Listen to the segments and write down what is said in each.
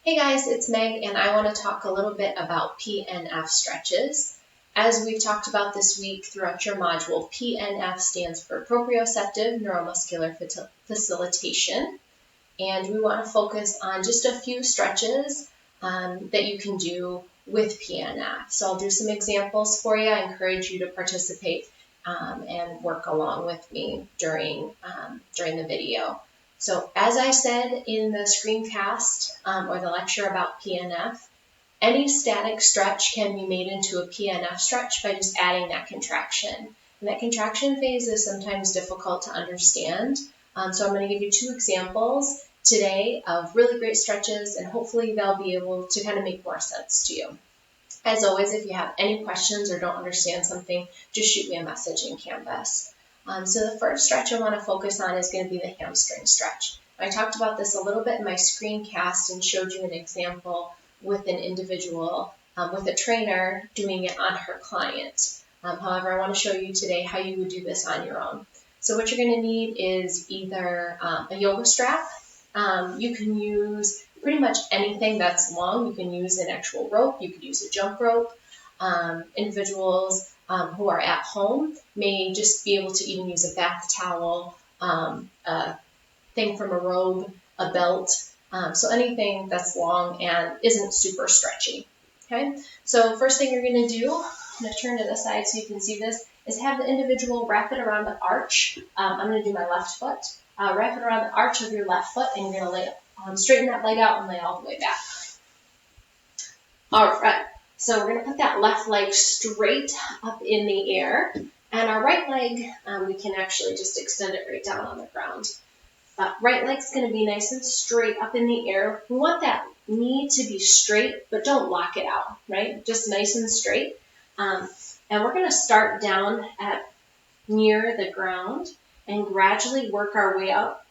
Hey guys, it's Meg, and I want to talk a little bit about PNF stretches. As we've talked about this week throughout your module, PNF stands for proprioceptive neuromuscular facilitation, and we want to focus on just a few stretches that you can do with PNF. So I'll do some examples for you. I encourage you to participate and work along with me during the video. So as I said in the screencast or the lecture about PNF, any static stretch can be made into a PNF stretch by just adding that contraction. And that contraction phase is sometimes difficult to understand. So I'm going to give you two examples today of really great stretches, and hopefully they'll be able to kind of make more sense to you. As always, if you have any questions or don't understand something, just shoot me a message in Canvas. So the first stretch I want to focus on is going to be the hamstring stretch. I talked about this a little bit in my screencast and showed you an example with an individual, with a trainer doing it on her client. However, I want to show you today how you would do this on your own. So what you're going to need is either a yoga strap. You can use pretty much anything that's long. You can use an actual rope. You could use a jump rope. Individuals who are at home may just be able to even use a bath towel, a thing from a robe, a belt, so anything that's long and isn't super stretchy. Okay, so first thing you're going to do, I'm going to turn to the side so you can see this, is have the individual wrap it around the arch. I'm going to do my left foot. Wrap it around the arch of your left foot, and you're going to lay it, straighten that leg out and lay all the way back. All right. So we're going to put that left leg straight up in the air, and our right leg, we can actually just extend it right down on the ground. Right leg's going to be nice and straight up in the air. We want that knee to be straight, but don't lock it out, right? Just nice and straight. And we're going to start down at near the ground and gradually work our way up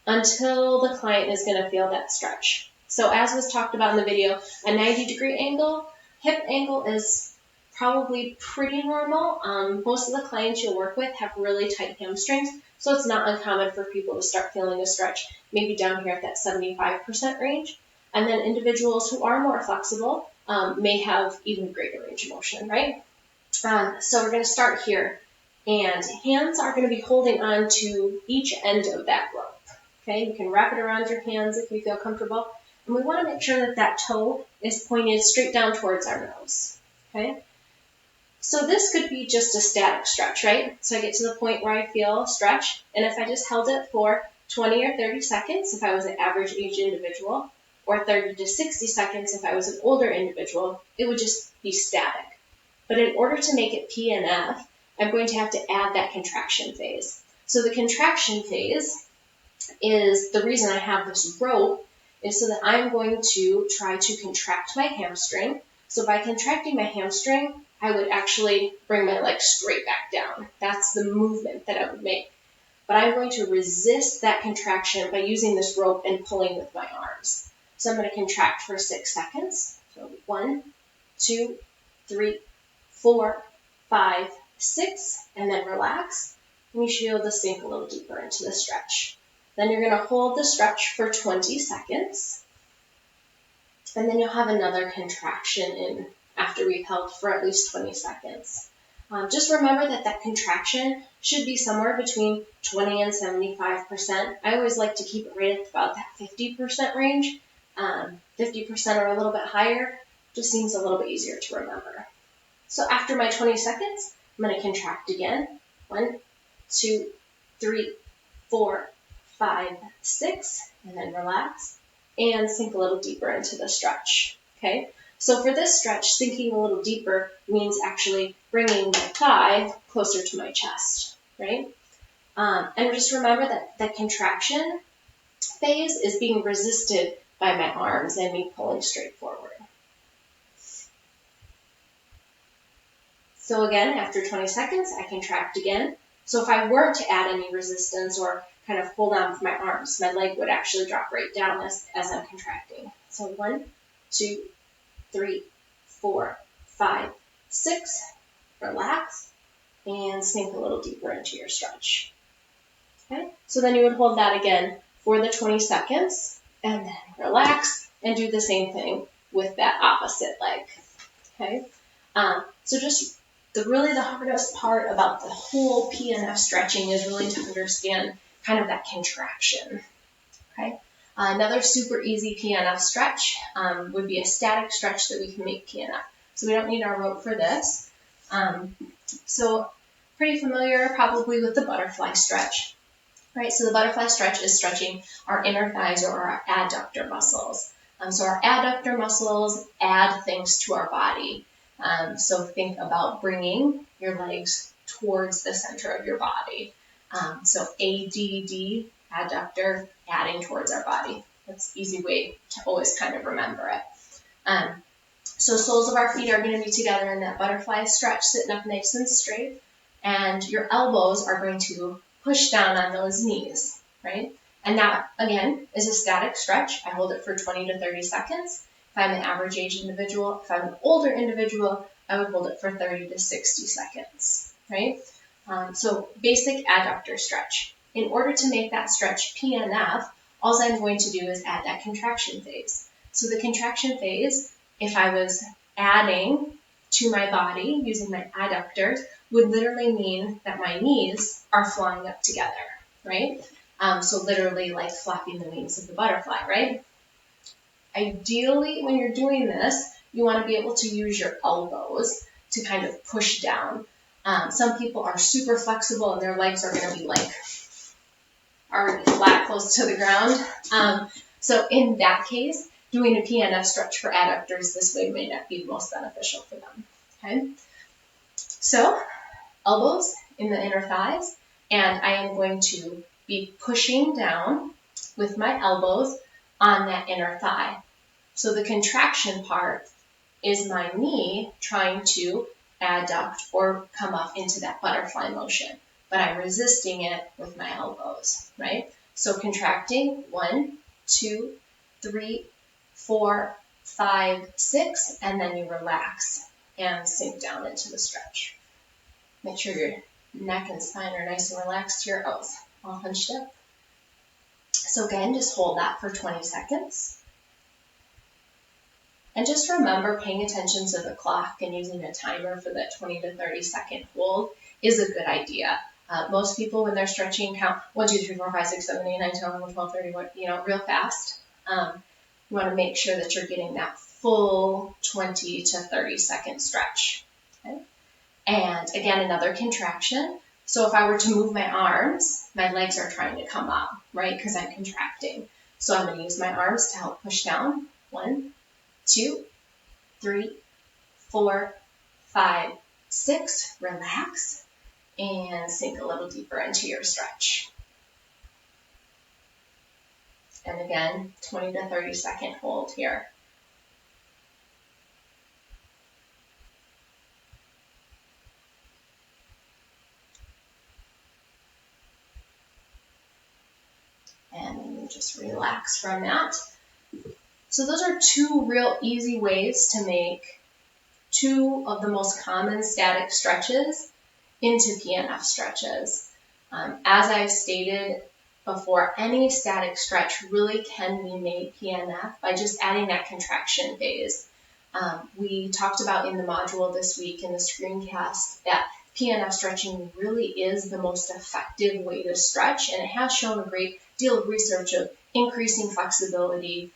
until the client is going to feel that stretch. So as was talked about in the video, a 90-degree angle, hip angle is probably pretty normal. Most of the clients you'll work with have really tight hamstrings, so it's not uncommon for people to start feeling a stretch maybe down here at that 75% range. And then individuals who are more flexible may have even greater range of motion, right? So we're going to start here, and hands are going to be holding on to each end of that rope. Okay, you can wrap it around your hands if you feel comfortable. And we want to make sure that that toe is pointed straight down towards our nose. Okay, so this could be just a static stretch, right? So I get to the point where I feel a stretch, and if I just held it for 20 or 30 seconds, if I was an average age individual, or 30 to 60 seconds if I was an older individual, it would just be static. But in order to make it PNF, I'm going to have to add that contraction phase. So the contraction phase is the reason I have this rope is so that I'm going to try to contract my hamstring. So by contracting my hamstring, I would actually bring my leg straight back down. That's the movement that I would make. But I'm going to resist that contraction by using this rope and pulling with my arms. So I'm going to contract for 6 seconds. So 1, 2, 3, 4, 5, 6, and then relax. And you should be able to sink a little deeper into the stretch. Then you're going to hold the stretch for 20 seconds. And then you'll have another contraction in after we've held for at least 20 seconds. Just remember that that contraction should be somewhere between 20 and 75%. I always like to keep it right at about that 50% range. 50% or a little bit higher just seems a little bit easier to remember. So after my 20 seconds, I'm going to contract again. 1, 2, 3, 4, 5, 6, and then relax and sink a little deeper into the stretch. Okay, so for this stretch, sinking a little deeper means actually bringing my thigh closer to my chest, right? And just remember that the contraction phase is being resisted by my arms and me pulling straight forward. So again, after 20 seconds, I contract again. So if I were to add any resistance or kind of hold on with my arms, my leg would actually drop right down as I'm contracting. So 1, 2, 3, 4, 5, 6, relax, and sink a little deeper into your stretch. Okay, so then you would hold that again for the 20 seconds, and then relax and do the same thing with that opposite leg. Okay, so just the hardest part about the whole PNF stretching is really to understand kind of that contraction. Okay, another super easy PNF stretch would be a static stretch that we can make PNF. So we don't need our rope for this. So pretty familiar probably with the butterfly stretch. Right, so the butterfly stretch is stretching our inner thighs or our adductor muscles. So our adductor muscles add things to our body. So think about bringing your legs towards the center of your body. So ADD, adductor, adding towards our body. That's an easy way to always kind of remember it. So soles of our feet are going to be together in that butterfly stretch, sitting up nice and straight. And your elbows are going to push down on those knees, right? And that, again, is a static stretch. I hold it for 20 to 30 seconds. If I'm an average age individual, if I'm an older individual, I would hold it for 30 to 60 seconds, right? So basic adductor stretch. In order to make that stretch PNF, all I'm going to do is add that contraction phase. So the contraction phase, if I was adding to my body using my adductors, would literally mean that my knees are flying up together, right? So literally like flapping the wings of the butterfly, right? Ideally, when you're doing this, you want to be able to use your elbows to kind of push down. Some people are super flexible and their legs are going to be like already flat close to the ground. So in that case, doing a PNF stretch for adductors this way may not be the most beneficial for them, okay? So elbows in the inner thighs, and I am going to be pushing down with my elbows on that inner thigh. So the contraction part is my knee trying to adduct or come up into that butterfly motion, but I'm resisting it with my elbows, right? So contracting 1, 2, 3, 4, 5, 6, and then you relax and sink down into the stretch. Make sure your neck and spine are nice and relaxed here. Oh, all hunched up. So again, just hold that for 20 seconds. And just remember, paying attention to the clock and using a timer for that 20 to 30 second hold is a good idea. Most people, when they're stretching, count 1, 2, 3, 4, 5, 6, 7, 8, 9, 10, 11, 12, 13, real fast. You want to make sure that you're getting that full 20 to 30 second stretch. Okay? And again, another contraction. So if I were to move my arms, my legs are trying to come up, right? Because I'm contracting. So I'm going to use my arms to help push down. 1, 2, 3, 4, 5, 6. Relax and sink a little deeper into your stretch. And again, 20 to 30 second hold here. And then you just relax from that. So those are 2 real easy ways to make 2 of the most common static stretches into PNF stretches. As I've stated before, any static stretch really can be made PNF by just adding that contraction phase. We talked about in the module this week in the screencast that PNF stretching really is the most effective way to stretch, and it has shown a great deal of research of increasing flexibility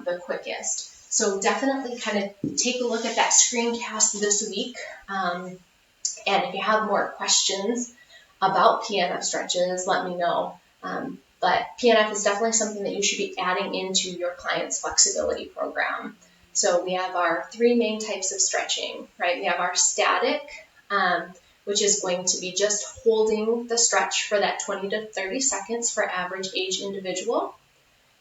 the quickest. So definitely kind of take a look at that screencast this week. And if you have more questions about PNF stretches, let me know. But PNF is definitely something that you should be adding into your client's flexibility program. So we have our 3 main types of stretching, right? We have our static, which is going to be just holding the stretch for that 20 to 30 seconds for average age individual.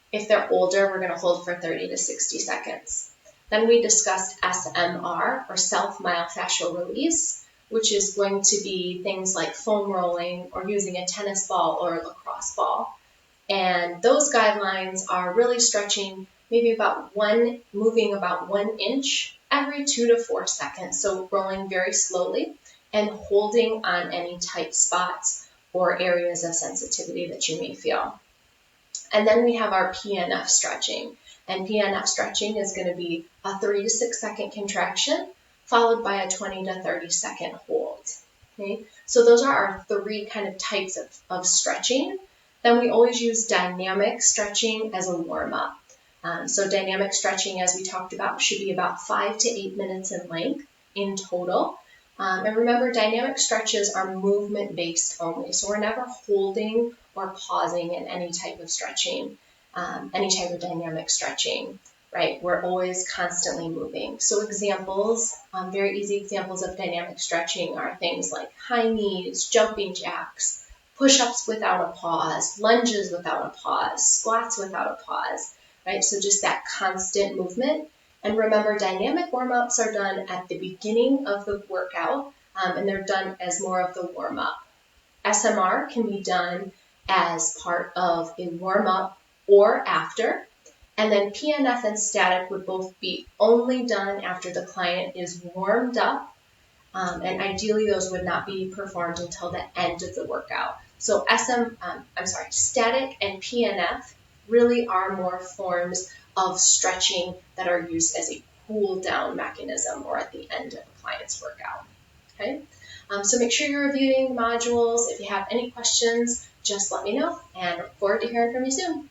If they're older, we're going to hold for 30 to 60 seconds. Then we discussed SMR, or self-myofascial release, which is going to be things like foam rolling or using a tennis ball or a lacrosse ball. And those guidelines are really stretching moving about 1 inch every 2 to 4 seconds. So rolling very slowly and holding on any tight spots or areas of sensitivity that you may feel. And then we have our PNF stretching. And PNF stretching is going to be a 3 to 6 second contraction followed by a 20 to 30 second hold. Okay, so those are our 3 kind of types of stretching. Then we always use dynamic stretching as a warm-up. So dynamic stretching, as we talked about, should be about 5 to 8 minutes in length in total. And remember, dynamic stretches are movement-based only, so we're never holding or pausing in any type of stretching, any type of dynamic stretching, right? We're always constantly moving. So examples, very easy examples of dynamic stretching are things like high knees, jumping jacks, push-ups without a pause, lunges without a pause, squats without a pause, right? So just that constant movement. And remember, dynamic warm-ups are done at the beginning of the workout, and they're done as more of the warm-up. SMR can be done as part of a warm-up or after. And then PNF and static would both be only done after the client is warmed up. And ideally, those would not be performed until the end of the workout. So static and PNF really are more forms of stretching that are used as a cool down mechanism or at the end of a client's workout. Okay, so make sure you're reviewing modules. If you have any questions, just let me know, and look forward to hearing from you soon.